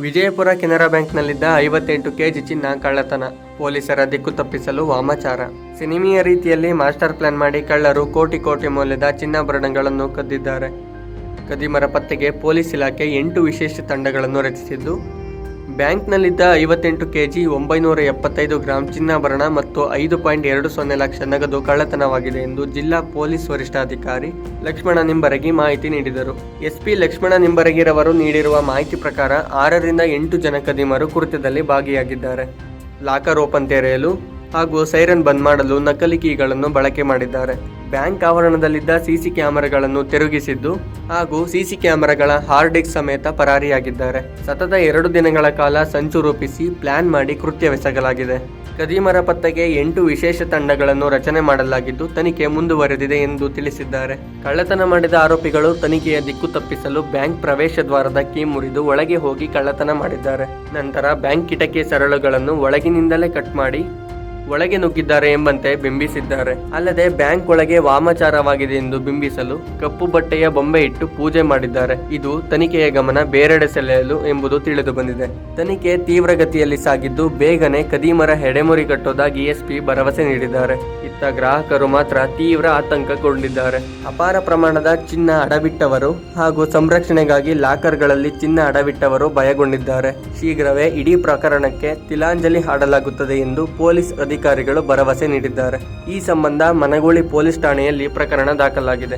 Vijayapura Canara ಬ್ಯಾಂಕ್ನಲ್ಲಿದ್ದ 58 KG ಚಿನ್ನ ಕಳ್ಳತನ. ಪೊಲೀಸರ ದಿಕ್ಕು ತಪ್ಪಿಸಲು ವಾಮಾಚಾರ. ಸಿನಿಮೀಯ ರೀತಿಯಲ್ಲಿ ಮಾಸ್ಟರ್ ಪ್ಲಾನ್ ಮಾಡಿ ಕಳ್ಳರು ಕೋಟಿ ಮೌಲ್ಯದ ಚಿನ್ನಾಭರಣಗಳನ್ನು ಕದ್ದಿದ್ದಾರೆ. ಕದಿಮರ ಪತ್ತೆಗೆ ಪೊಲೀಸ್ ಇಲಾಖೆ 8 ವಿಶೇಷ ತಂಡಗಳನ್ನು ರಚಿಸಿದ್ದು, ಬ್ಯಾಂಕ್ನಲ್ಲಿದ್ದ 58 ಕೆಜಿ 975 ಗ್ರಾಂ ಚಿನ್ನಾಭರಣ ಮತ್ತು 5.20 ಲಕ್ಷ ನಗದು ಕಳ್ಳತನವಾಗಿದೆ ಎಂದು ಜಿಲ್ಲಾ ಪೊಲೀಸ್ ವರಿಷ್ಠಾಧಿಕಾರಿ ಲಕ್ಷ್ಮಣ ನಿಂಬರಗಿ ಮಾಹಿತಿ ನೀಡಿದರು. ಎಸ್ಪಿ ಲಕ್ಷ್ಮಣ ನಿಂಬರಗಿರವರು ನೀಡಿರುವ ಮಾಹಿತಿ ಪ್ರಕಾರ 6 ರಿಂದ 8 ಜನ ಕದಿಮರು ಕೃತ್ಯದಲ್ಲಿ ಭಾಗಿಯಾಗಿದ್ದಾರೆ. ಲಾಕರ್ ಓಪನ್ ತೆರೆಯಲು ಹಾಗೂ ಸೈರನ್ ಬಂದ್ ಮಾಡಲು ನಕಲಿ ಕೀಗಳನ್ನು ಬಳಕೆ ಮಾಡಿದ್ದಾರೆ. ಬ್ಯಾಂಕ್ ಆವರಣದಲ್ಲಿದ್ದ ಸಿಸಿ ಕ್ಯಾಮೆರಾಗಳನ್ನು ತಿರುಗಿಸಿದ್ದು ಹಾಗೂ ಸಿಸಿ ಕ್ಯಾಮೆರಾಗಳ ಹಾರ್ಡ್ ಡಿಸ್ಕ್ ಸಮೇತ ಪರಾರಿಯಾಗಿದ್ದಾರೆ. ಸತತ 2 ದಿನಗಳ ಕಾಲ ಸಂಚು ರೂಪಿಸಿ ಪ್ಲಾನ್ ಮಾಡಿ ಕೃತ್ಯವೆಸಗಲಾಗಿದೆ. ಕದಿಮರ ಪತ್ತೆಗೆ 8 ವಿಶೇಷ ತಂಡಗಳನ್ನು ರಚನೆ ಮಾಡಲಾಗಿದ್ದು, ತನಿಖೆ ಮುಂದುವರೆದಿದೆ ಎಂದು ತಿಳಿಸಿದ್ದಾರೆ. ಕಳ್ಳತನ ಮಾಡಿದ ಆರೋಪಿಗಳು ತನಿಖೆಯ ದಿಕ್ಕು ತಪ್ಪಿಸಲು ಬ್ಯಾಂಕ್ ಪ್ರವೇಶ ದ್ವಾರದ ಕೀ ಮುರಿದು ಒಳಗೆ ಹೋಗಿ ಕಳ್ಳತನ ಮಾಡಿದ್ದಾರೆ. ನಂತರ ಬ್ಯಾಂಕ್ ಕಿಟಕಿ ಸರಳುಗಳನ್ನು ಒಳಗಿನಿಂದಲೇ ಕಟ್ ಮಾಡಿ ಒಳಗೆ ನುಗ್ಗಿದ್ದಾರೆ ಎಂಬಂತೆ ಬಿಂಬಿಸಿದ್ದಾರೆ. ಅಲ್ಲದೆ ಬ್ಯಾಂಕ್ ಒಳಗೆ ವಾಮಾಚಾರವಾಗಿದೆ ಎಂದು ಬಿಂಬಿಸಲು ಕಪ್ಪು ಬಟ್ಟೆಯ ಬೊಂಬೆ ಇಟ್ಟು ಪೂಜೆ ಮಾಡಿದ್ದಾರೆ. ಇದು ತನಿಖೆಯ ಗಮನ ಬೇರೆಡೆ ಸೆಳೆಯಲು ಎಂಬುದು ತಿಳಿದು ಬಂದಿದೆ. ತನಿಖೆ ತೀವ್ರಗತಿಯಲ್ಲಿ ಸಾಗಿದ್ದು, ಬೇಗನೆ ಕದಿಮರ ಹೆಡೆಮುರಿ ಕಟ್ಟೋದಾಗಿ ಎಸ್ಪಿ ಭರವಸೆ ನೀಡಿದ್ದಾರೆ. ಇತ್ತ ಗ್ರಾಹಕರು ಮಾತ್ರ ತೀವ್ರ ಆತಂಕಗೊಂಡಿದ್ದಾರೆ. ಅಪಾರ ಪ್ರಮಾಣದ ಚಿನ್ನ ಅಡವಿಟ್ಟವರು ಹಾಗೂ ಸಂರಕ್ಷಣೆಗಾಗಿ ಲಾಕರ್ಗಳಲ್ಲಿ ಚಿನ್ನ ಅಡವಿಟ್ಟವರು ಭಯಗೊಂಡಿದ್ದಾರೆ. ಶೀಘ್ರವೇ ಇಡೀ ಪ್ರಕರಣಕ್ಕೆ ತಿಲಾಂಜಲಿ ಹಾಡಲಾಗುತ್ತದೆ ಎಂದು ಪೊಲೀಸ್ ಅಧಿಕಾರಿಗಳು ಭರವಸೆ ನೀಡಿದ್ದಾರೆ. ಈ ಸಂಬಂಧ ಮನಗೂಳಿ ಪೊಲೀಸ್ ಠಾಣೆಯಲ್ಲಿ ಪ್ರಕರಣ ದಾಖಲಾಗಿದೆ.